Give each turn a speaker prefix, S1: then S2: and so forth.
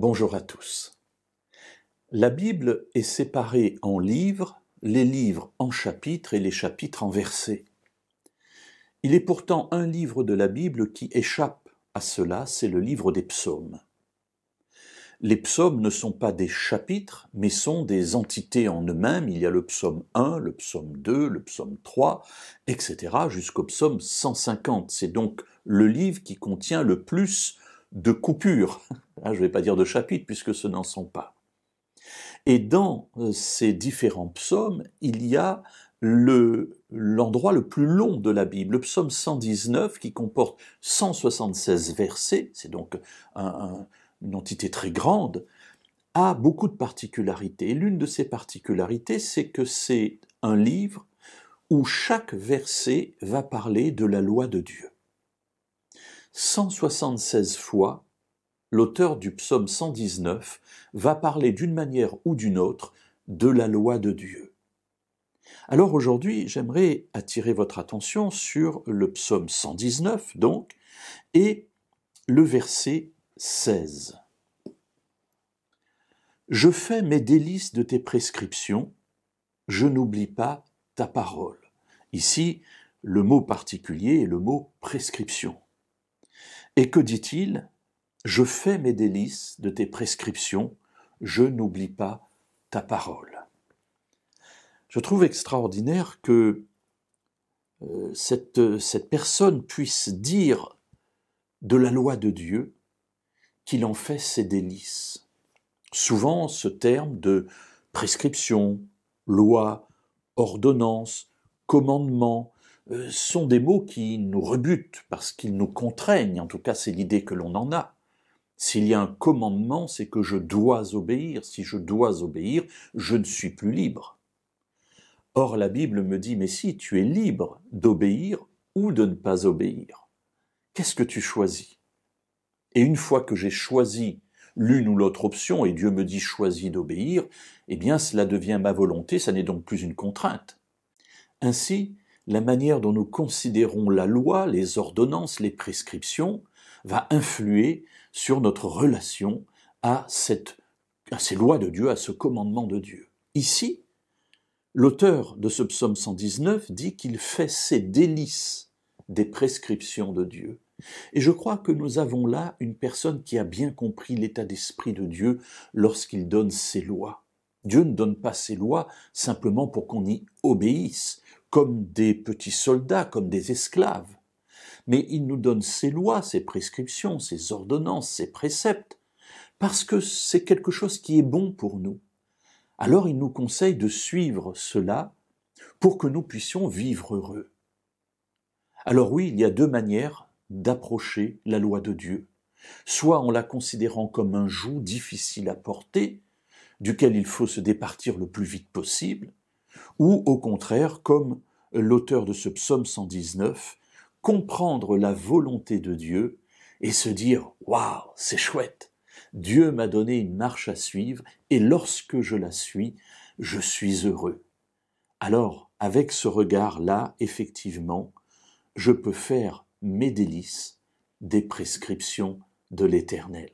S1: Bonjour à tous. La Bible est séparée en livres, les livres en chapitres et les chapitres en versets. Il est pourtant un livre de la Bible qui échappe à cela, c'est le livre des psaumes. Les psaumes ne sont pas des chapitres, mais sont des entités en eux-mêmes. Il y a le psaume 1, le psaume 2, le psaume 3, etc., jusqu'au psaume 150. C'est donc le livre qui contient le plus de coupures. Je ne vais pas dire de chapitres, puisque ce n'en sont pas. Et dans ces différents psaumes, il y a l'endroit le plus long de la Bible, le psaume 119, qui comporte 176 versets, c'est donc une entité très grande, a beaucoup de particularités. Et l'une de ces particularités, c'est que c'est un livre où chaque verset va parler de la loi de Dieu. 176 fois, l'auteur du psaume 119 va parler d'une manière ou d'une autre de la loi de Dieu. Alors aujourd'hui, j'aimerais attirer votre attention sur le psaume 119, donc, et le verset 16. « Je fais mes délices de tes prescriptions, je n'oublie pas ta parole. » Ici, le mot particulier est le mot prescription. Et que dit-il ? Je fais mes délices de tes prescriptions, je n'oublie pas ta parole. Je trouve extraordinaire que cette personne puisse dire de la loi de Dieu qu'il en fait ses délices. Souvent, ce terme de prescription, loi, ordonnance, commandement, sont des mots qui nous rebutent parce qu'ils nous contraignent, en tout cas c'est l'idée que l'on en a. S'il y a un commandement, c'est que je dois obéir. Si je dois obéir, je ne suis plus libre. Or, la Bible me dit, mais si, tu es libre d'obéir ou de ne pas obéir. Qu'est-ce que tu choisis ? Et une fois que j'ai choisi l'une ou l'autre option, et Dieu me dit choisis d'obéir, eh bien cela devient ma volonté, ça n'est donc plus une contrainte. Ainsi, la manière dont nous considérons la loi, les ordonnances, les prescriptions, va influer sur notre relation à ces lois de Dieu, à ce commandement de Dieu. Ici, l'auteur de ce psaume 119 dit qu'il fait ses délices des prescriptions de Dieu. Et je crois que nous avons là une personne qui a bien compris l'état d'esprit de Dieu lorsqu'il donne ses lois. Dieu ne donne pas ses lois simplement pour qu'on y obéisse, comme des petits soldats, comme des esclaves. Mais il nous donne ses lois, ses prescriptions, ses ordonnances, ses préceptes, parce que c'est quelque chose qui est bon pour nous. Alors il nous conseille de suivre cela pour que nous puissions vivre heureux. Alors oui, il y a deux manières d'approcher la loi de Dieu. Soit en la considérant comme un joug difficile à porter, duquel il faut se départir le plus vite possible, ou au contraire, comme l'auteur de ce psaume 119, comprendre la volonté de Dieu et se dire « Waouh, c'est chouette ! Dieu m'a donné une marche à suivre et lorsque je la suis, je suis heureux. » Alors, avec ce regard-là, effectivement, je peux faire mes délices des prescriptions de l'Éternel.